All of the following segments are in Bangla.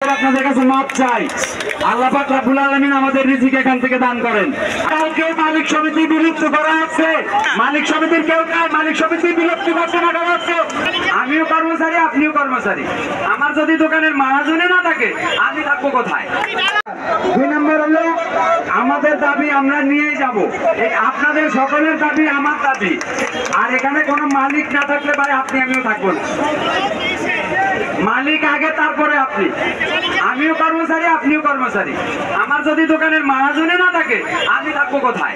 আপনাদের কাছে মাপ চাই। আল্লাহ পাক রব্বুল আলামিন আমাদের রিজিক এখান থেকে দান করেন। কালকে মালিক সমিতি বিলুপ্ত করা আছে, মালিক সমিতির কেউ নাই, মালিক সমিতি বিলুপ্ত ঘোষণা করা হচ্ছে। আমিও কর্মচারী, আপনিও কর্মচারী। আমার যদি দোকানের মাহাজনে না থাকে আমি থাকবো কোথায়? 2 নম্বর হলো আমাদের দাবি আমরা নিয়ে যাব, এই আপনাদের সকলের দাবি আমার দাবি। আর এখানে কোনো মালিক না থাকলে ভাই আপনি আমিও থাকবো না। মালিক আগে তারপরে আপনি। আমিও কর্মচারী, আপনিও কর্মচারী। আমার যদি দোকানের মাহাজনে না থাকে আমি থাকবো কোথায়?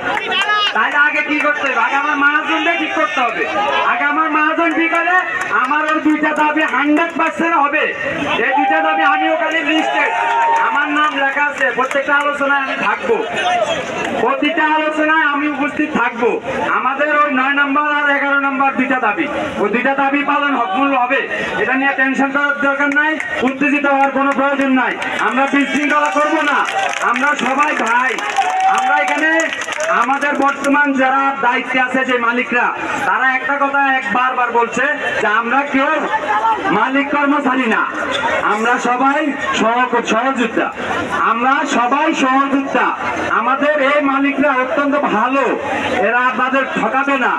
তাইলে আগে কি করতে হবে? আগে আমার মাহাজনটা ঠিক করতে হবে। আগে আমার মাহাজন ঠিক হলে আমার ওই 2টা দাবি 100% হবে। এই 2টা দাবি আমি ওখানে লিস্টে আমার নাম লেখা আছে। প্রত্যেকটা আলোচনায় আমি থাকবো, প্রতিটা আলোচনায় আমি উপস্থিত থাকবো। আমাদের ওই 9 নম্বর আর 11 নম্বর 2টা দাবি, ওই 2টা দাবি পালন হকমূল হবে। এটা নিয়ে টেনশন করার দরকার নাই, উত্তেজিত হওয়ার কোনো প্রয়োজন নাই। আমরা বিশৃঙ্খলা করবো না, আমরা সবাই ভাই। আমরা এখানে আমাদের বর্তমান যারা দায়িত্বে আছে যে মালিকরা, তারা একটা কথা বারবার বলছে যে আমরা কেউ মালিক কর্মচারী না, আমরা সবাই সহযোদ্ধা, আমরা সবাই সহযোদ্ধা। আমাদের এই মালিকরা অত্যন্ত ভালো, এরা আপনাদের ঠকাবে না।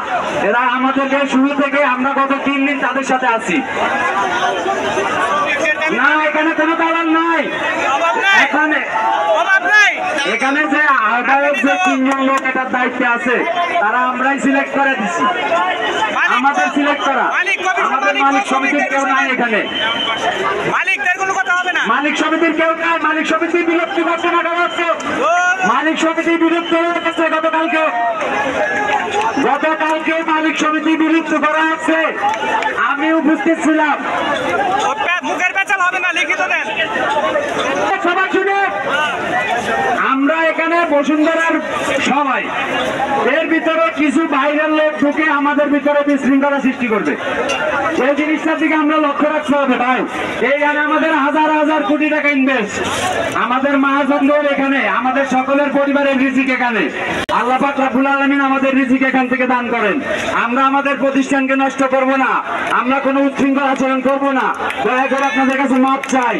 এরা আমাদেরকে শুরু থেকে আমরা গত 3 দিন তাদের সাথে আছি না, এখানে কোনো দালাল নাই। এখানে যে আহ্বায়ক যে 3 জন লোক এটার দায়িত্বে আছে তারা আমরাই সিলেক্ট করে দিচ্ছি, আমাদের সিলেক্ট করা। আমাদের মালিক সমিতির কেউ নাই এখানে, মালিকদের কোনো কথা হবে না। মালিক সমিতির কেউ নাই, মালিক সমিতি বিলুপ্ত ঘোষণা করা হচ্ছে। মালিক সমিতি বিলুপ্ত হয়ে গেছে গতকালকে মালিক সমিতি বিলুপ্ত করা হচ্ছে। আমি উপস্থিত ছিলাম। মুখের পেঁচাল হবে না, লিখিত দেন। সবাই শুনে আমরা এখানে বসুন্ধরার সবাই, এর ভিতরে কিছু বাইরের লোক ঢুকে আমাদের ভিতরে বিশৃঙ্খলা সৃষ্টি করবে। এই জিনিসটার দিকে আমরা লক্ষ্য রাখতে হবে ভাই। এইখানে আমাদের হাজার হাজার কোটি টাকা ইনভেস্ট, আমাদের মাহাজনদের এখানে, আমাদের সকলের পরিবারের রিজিক এখানে। আল্লাহ পাক রব্বুল আলামিন আমাদের রিজিক এখান থেকে দান করেন। আমরা আমাদের প্রতিষ্ঠানকে নষ্ট করব না, আমরা কোনো উচ্ছৃঙ্খল আচরণ করব না। দয়া করে আপনাদের কাছে মাপ চাই।